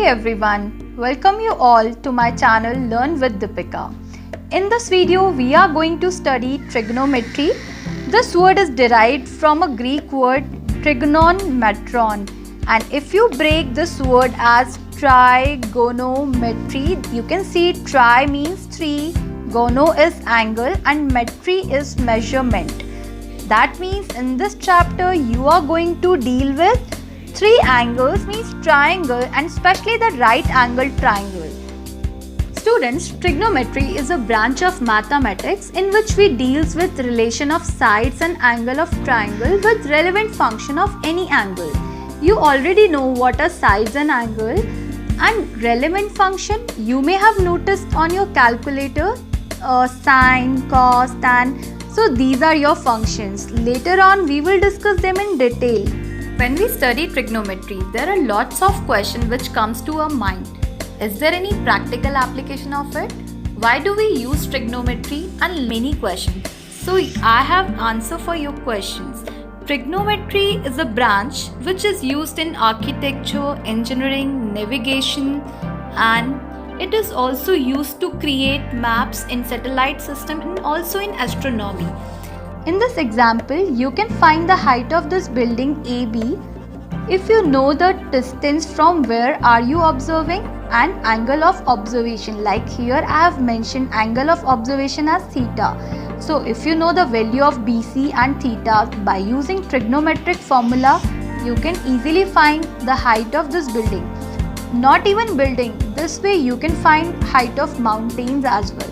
everyone, welcome you all to my channel Learn with Deepika. In this video, we are going to study trigonometry. This word is derived from a Greek word trigonometron, and if you break this word as trigonometry, you can see tri means 3, gono is angle and metry is measurement. That means in this chapter you are going to deal with 3 angles, means triangle, and especially the right angle triangle. Students, trigonometry is a branch of mathematics in which we deals with relation of sides and angle of triangle with relevant function of any angle. You already know what are sides and angle, and relevant function you may have noticed on your calculator, sine, cos, tan. So these are your functions. Later on we will discuss them in detail. When we study trigonometry, there are lots of questions which comes to our mind. Is there any practical application of it? Why do we use trigonometry? And many questions. So I have answer for your questions. Trigonometry is a branch which is used in architecture, engineering, navigation, and it is also used to create maps in satellite system and also in astronomy. In this example, you can find the height of this building AB if you know the distance from where are you observing and angle of observation. Like here I have mentioned angle of observation as theta. So if you know the value of BC and theta by using trigonometric formula, you can easily find the height of this building. Not even building, this way you can find height of mountains as well.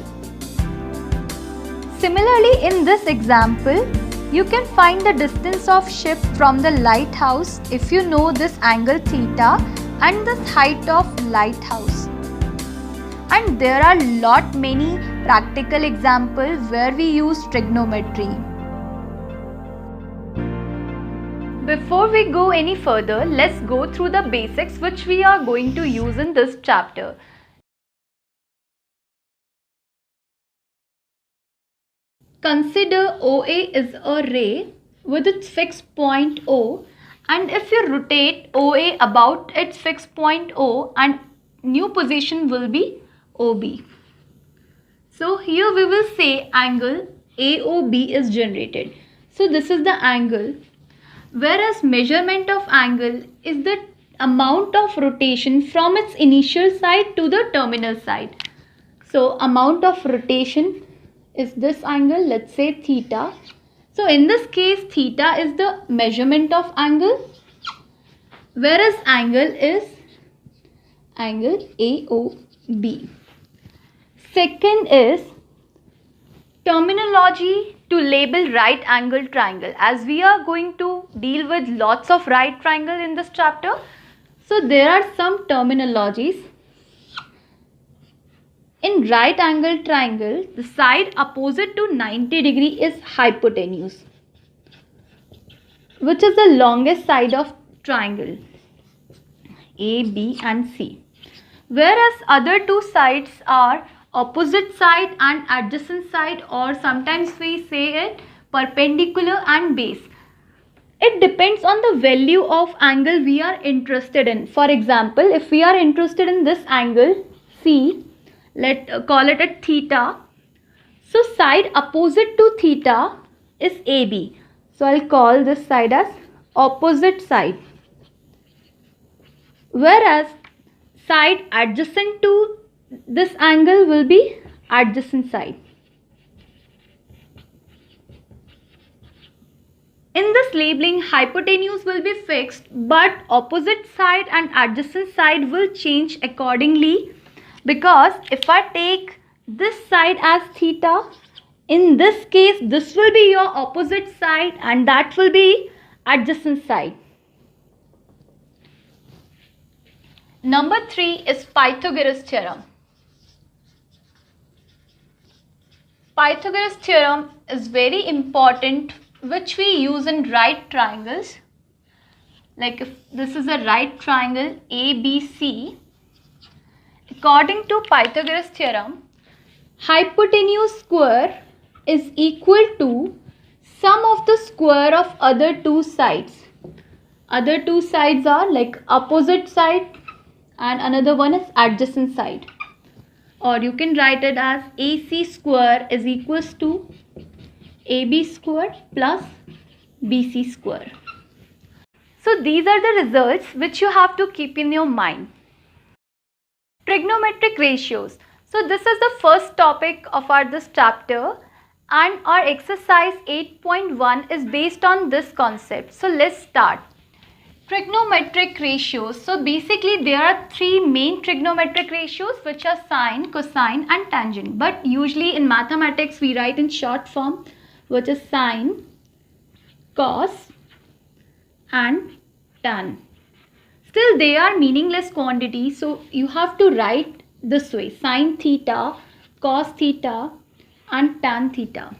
Similarly, in this example, you can find the distance of ship from the lighthouse if you know this angle theta and this height of lighthouse. And there are many practical examples where we use trigonometry. Before we go any further, let's go through the basics which we are going to use in this chapter. Consider OA is a ray with its fixed point O, and if you rotate OA about its fixed point O, and new position will be OB. So here we will say angle AOB is generated. So this is the angle, whereas measurement of angle is the amount of rotation from its initial side to the terminal side. So amount of rotation is this angle, let's say theta. So in this case theta is the measurement of angle, whereas angle is angle AOB. Second is terminology to label right angle triangle, as we are going to deal with lots of right triangle in this chapter. So there are some terminologies. In right angle triangle, the side opposite to 90 degree is hypotenuse, which is the longest side of triangle A, B and C. Whereas other two sides are opposite side and adjacent side, or sometimes we say it perpendicular and base. It depends on the value of angle we are interested in. For example, if we are interested in this angle C, let's call it a theta. So side opposite to theta is AB. So I'll call this side as opposite side. Whereas side adjacent to this angle will be adjacent side. In this labeling, hypotenuse will be fixed, but opposite side and adjacent side will change accordingly. Because if I take this side as theta, in this case this will be your opposite side and that will be adjacent side. Number 3 is Pythagoras Theorem. Pythagoras Theorem is very important, which we use in right triangles. Like if this is a right triangle ABC, according to Pythagoras Theorem, hypotenuse square is equal to sum of the square of other two sides. Other two sides are like opposite side and another one is adjacent side. Or you can write it as AC square is equals to AB square plus BC square. So these are the results which you have to keep in your mind. Trigonometric ratios. So this is the first topic of this chapter, and our exercise 8.1 is based on this concept. So let's start. Trigonometric ratios. So basically there are three main trigonometric ratios, which are sine, cosine and tangent. But usually in mathematics we write in short form, which is sine, cos and tan. Still they are meaningless quantities, so you have to write this way: sine theta, cos theta and tan theta.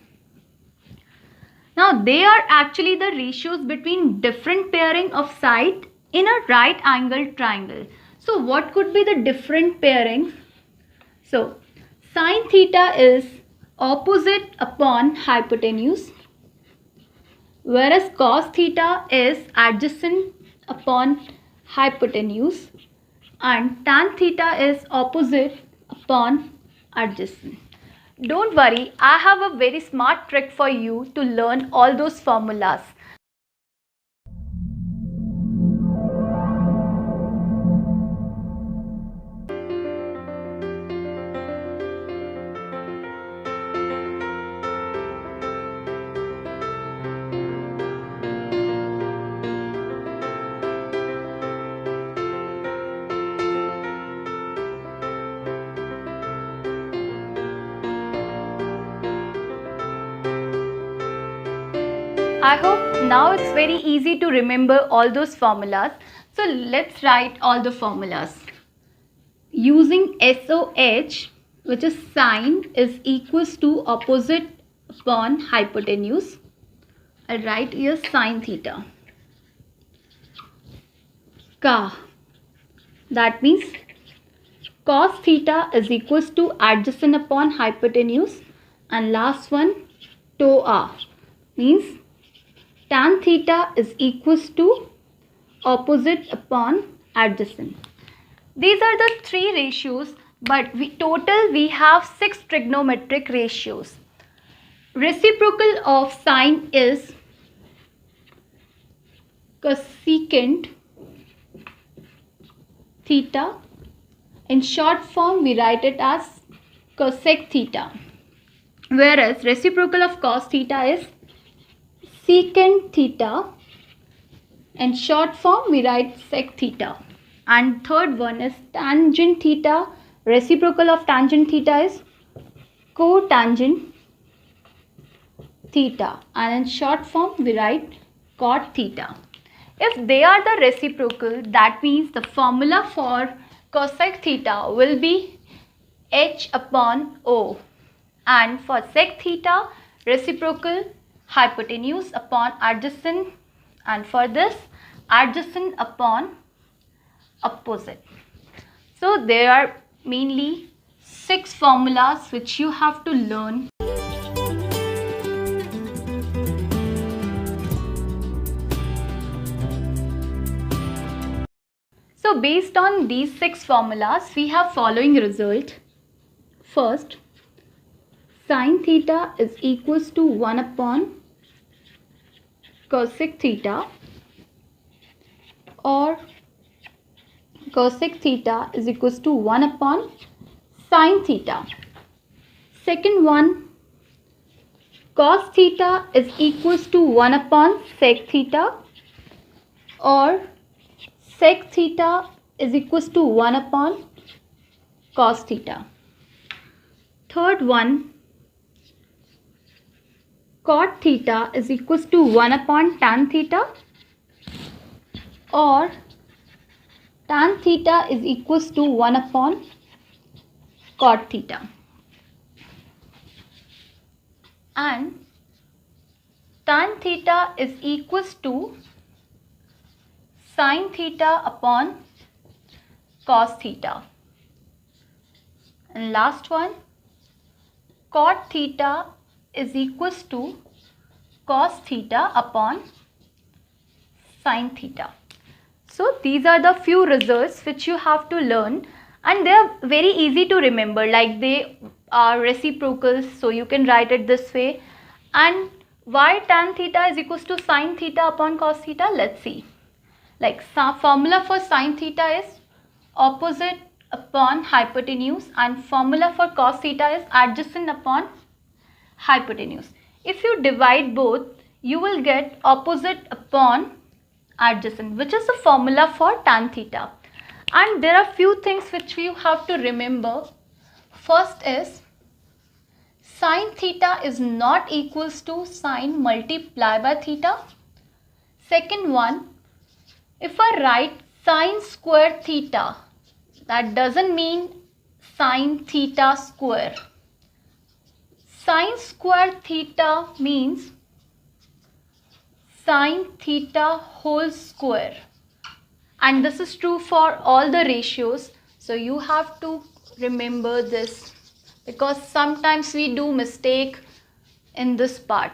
Now they are actually the ratios between different pairing of side in a right angled triangle. So what could be the different pairings? So sine theta is opposite upon hypotenuse, whereas cos theta is adjacent upon hypotenuse, and tan theta is opposite upon adjacent. Don't worry, I have a very smart trick for you to learn all those formulas. I hope now it's very easy to remember all those formulas. So let's write all the formulas. Using SOH, which is sine is equals to opposite upon hypotenuse, I'll write here sine theta. Ka, that means cos theta is equals to adjacent upon hypotenuse, and last one toa means tan theta is equals to opposite upon adjacent. These are the three ratios, but total we have 6 trigonometric ratios. Reciprocal of sine is cosecant theta. In short form we write it as cosec theta, whereas reciprocal of cos theta is secant theta. In short form we write sec theta. And third one is tangent theta. Reciprocal of tangent theta is cotangent theta, and in short form we write cot theta. If they are the reciprocal, that means the formula for cosec theta will be h upon o, and for sec theta reciprocal hypotenuse upon adjacent, and for this adjacent upon opposite. So there are mainly 6 formulas which you have to learn. So based on these 6 formulas we have following result. First, sine theta is equals to 1 upon cosec theta, or cosec theta is equals to 1 upon sine theta. Second one, cos theta is equals to 1 upon sec theta, or sec theta is equals to 1 upon cos theta. Third one, cot theta is equals to 1 upon tan theta, or tan theta is equals to 1 upon cot theta. And tan theta is equals to sine theta upon cos theta. And last one, cot theta is equals to cos theta upon sine theta. So these are the few results which you have to learn, and they are very easy to remember, like they are reciprocals, so you can write it this way. And why tan theta is equals to sin theta upon cos theta? Let's see. Like formula for sin theta is opposite upon hypotenuse, and formula for cos theta is adjacent upon hypotenuse. If you divide both, you will get opposite upon adjacent, which is the formula for tan theta. And there are few things which you have to remember. First is sin theta is not equals to sin multiply by theta. Second one, if I write sin square theta, that doesn't mean sin theta square. Sin square theta means sin theta whole square, and this is true for all the ratios. So you have to remember this, because sometimes we do mistake in this part.